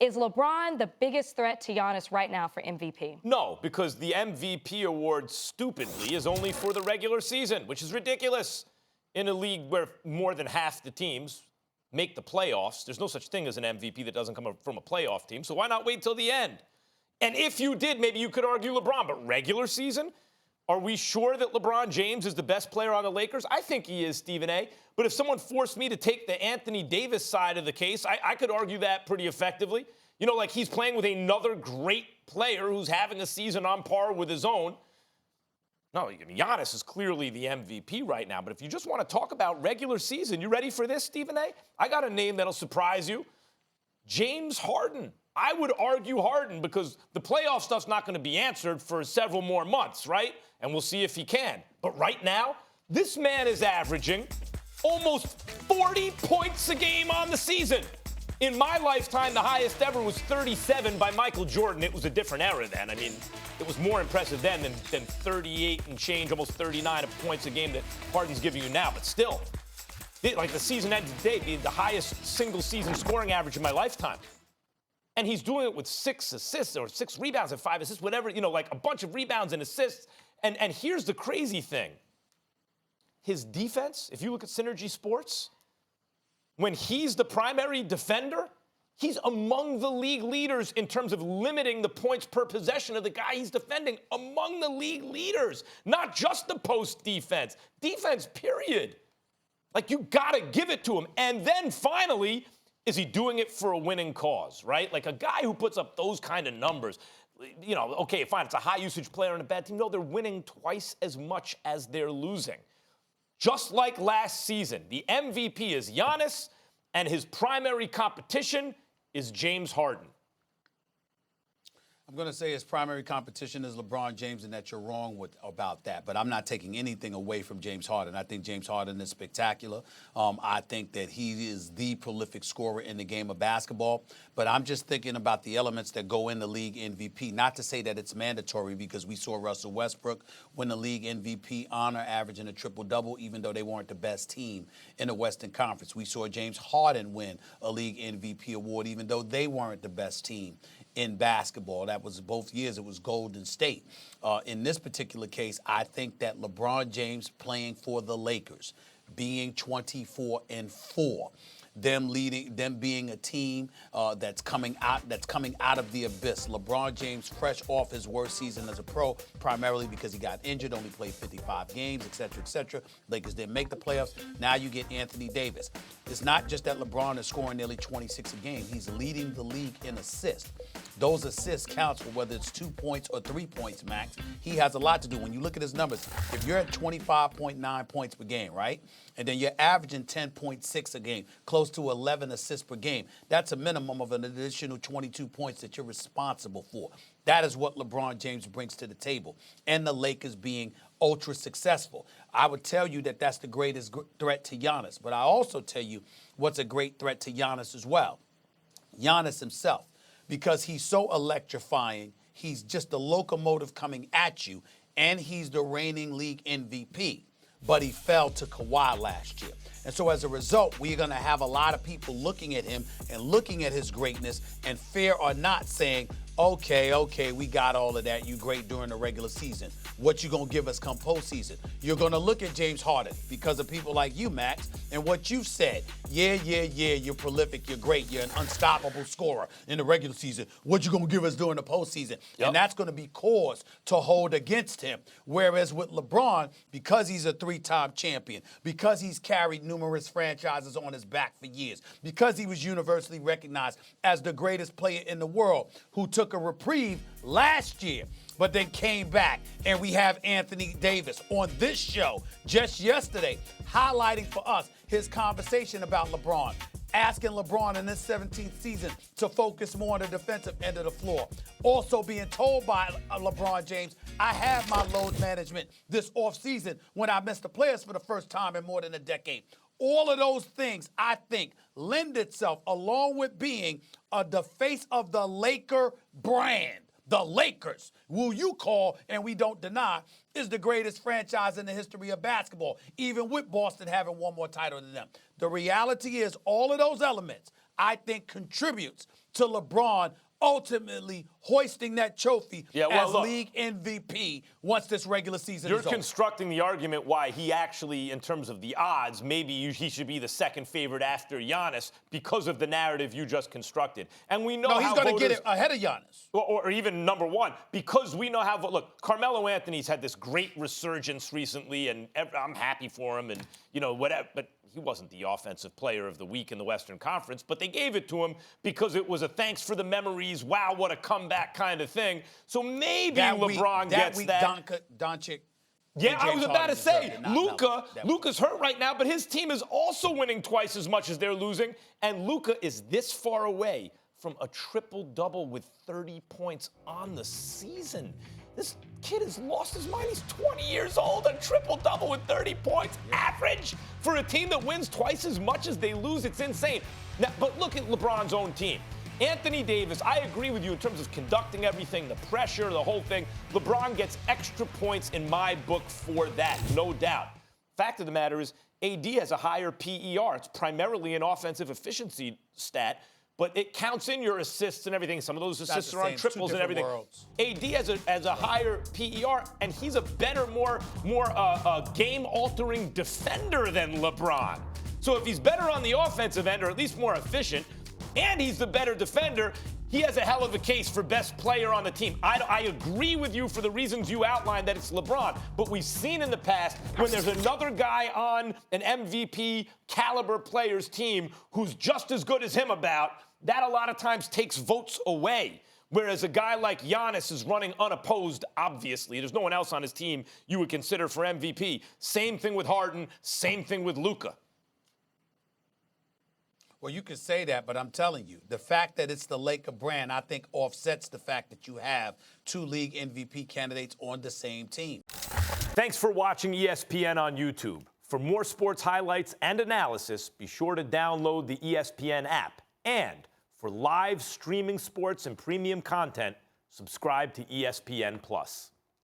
Is LeBron the biggest threat to Giannis right now for MVP? No, because the MVP award, stupidly, is only for the regular season, which is ridiculous. In a league where more than half the teams make the playoffs, there's no such thing as an MVP that doesn't come from a playoff team, so why not wait till the end? And if you did, maybe you could argue LeBron, but regular season? Are we sure that LeBron James is the best player on the Lakers? I think he is, Stephen A. But if someone forced me to take the Anthony Davis side of the case, I could argue that pretty effectively. You know, like he's playing with another great player who's having a season on par with his own. No, I mean, Giannis is clearly the MVP right now. But if you just want to talk about regular season, you ready for this, Stephen A? I got a name that'll surprise you. James Harden. I would argue Harden because the playoff stuff's not going to be answered for several more months, right? And we'll see if he can. But right now, this man is averaging almost 40 points a game on the season. In my lifetime, the highest ever was 37 by Michael Jordan. It was a different era then. I mean, it was more impressive then than 38 and change, almost 39 of points a game that Harden's giving you now. But still, like the season ended today, the highest single season scoring average in my lifetime. And he's doing it with 6 assists or 6 rebounds and 5 assists, whatever, you know, like a bunch of rebounds and assists. And here's the crazy thing. His defense, if you look at Synergy Sports, when he's the primary defender, he's among the league leaders in terms of limiting the points per possession of the guy he's defending. Among the league leaders, not just the post defense. Defense, period. Like, you got to give it to him. And then finally, is he doing it for a winning cause, right? Like a guy who puts up those kind of numbers, you know, okay, fine, it's a high-usage player on a bad team. No, they're winning twice as much as they're losing. Just like last season, the MVP is Giannis, and his primary competition is James Harden. I'm going to say his primary competition is LeBron James, and that you're wrong about that. But I'm not taking anything away from James Harden. I think James Harden is spectacular. I think that he is the prolific scorer in the game of basketball. But I'm just thinking about the elements that go in the league MVP. Not to say that it's mandatory, because we saw Russell Westbrook win the league MVP honor, averaging a triple-double, even though they weren't the best team in the Western Conference. We saw James Harden win a league MVP award, even though they weren't the best team in basketball. That was both years. It was Golden State. In this particular case, I think that LeBron James playing for the Lakers, being 24-4, them being a team that's coming out of the abyss. LeBron James, fresh off his worst season as a pro, primarily because he got injured, only played 55 games, et cetera, et cetera. Lakers didn't make the playoffs. Now you get Anthony Davis. It's not just that LeBron is scoring nearly 26 a game. He's leading the league in assists. Those assists counts for whether it's 2 points or 3 points, Max. He has a lot to do. When you look at his numbers, if you're at 25.9 points per game, right, and then you're averaging 10.6 a game, close to 11 assists per game, that's a minimum of an additional 22 points that you're responsible for. That is what LeBron James brings to the table, and the Lakers being ultra successful. I would tell you that that's the greatest threat to Giannis, but I also tell you what's a great threat to Giannis as well. Giannis himself, because he's so electrifying, he's just a locomotive coming at you, and he's the reigning league MVP. But he fell to Kawhi last year. And so as a result, we're going to have a lot of people looking at him and looking at his greatness, and fair or not, saying, okay, we got all of that. You great during the regular season. What you going to give us come postseason? You're going to look at James Harden because of people like you, Max, and what you've said. Yeah, you're prolific, you're great, you're an unstoppable scorer in the regular season. What you going to give us during the postseason? Yep. And that's going to be cause to hold against him. Whereas with LeBron, because he's a 3-time champion, because he's carried numerous franchises on his back for years, because he was universally recognized as the greatest player in the world, who took a reprieve last year, but then came back. And we have Anthony Davis on this show just yesterday highlighting for us his conversation about LeBron, asking LeBron in this 17th season to focus more on the defensive end of the floor. Also being told by LeBron James, I have my load management this offseason when I missed the playoffs for the first time in more than a decade. All of those things, I think, lend itself, along with being the face of the Laker brand. The Lakers, who you call, and we don't deny, is the greatest franchise in the history of basketball, even with Boston having one more title than them. The reality is all of those elements, I think contributes to LeBron ultimately hoisting that trophy as look, league MVP once this regular season You're is over. constructing the argument why he actually, in terms of the odds, maybe he should be the second favorite after Giannis because of the narrative you just constructed. And we know he's going to get it ahead of Giannis. Or even number one, because we know how. Look, Carmelo Anthony's had this great resurgence recently, and I'm happy for him, and whatever. But he wasn't the offensive player of the week in the Western Conference, but they gave it to him because it was a thanks for the memories, wow, what a comeback kind of thing. So maybe LeBron gets that. Doncic. Yeah, I was about to say, Luka's hurt right now, but his team is also winning twice as much as they're losing, and Luka is this far away from a triple-double with 30 points on the season. This kid has lost his mind. He's 20 years old, a triple-double with 30 points. Average for a team that wins twice as much as they lose. It's insane. Now, but look at LeBron's own team. Anthony Davis, I agree with you in terms of conducting everything, the pressure, the whole thing. LeBron gets extra points in my book for that, no doubt. Fact of the matter is, AD has a higher PER. It's primarily an offensive efficiency stat, but it counts in your assists and everything. Some of those assists are on triples and everything. AD has a higher PER, and he's a better, more game-altering defender than LeBron. So if he's better on the offensive end, or at least more efficient, and he's the better defender, he has a hell of a case for best player on the team. I agree with you for the reasons you outlined that it's LeBron, but we've seen in the past when there's another guy on an MVP caliber player's team who's just as good as him that a lot of times takes votes away. Whereas a guy like Giannis is running unopposed, obviously. There's no one else on his team you would consider for MVP. Same thing with Harden, same thing with Luka. Well, you could say that, but I'm telling you, the fact that it's the Laker brand, I think, offsets the fact that you have two league MVP candidates on the same team. Thanks for watching ESPN on YouTube. For more sports highlights and analysis, be sure to download the ESPN app. And for live streaming sports and premium content, subscribe to ESPN+.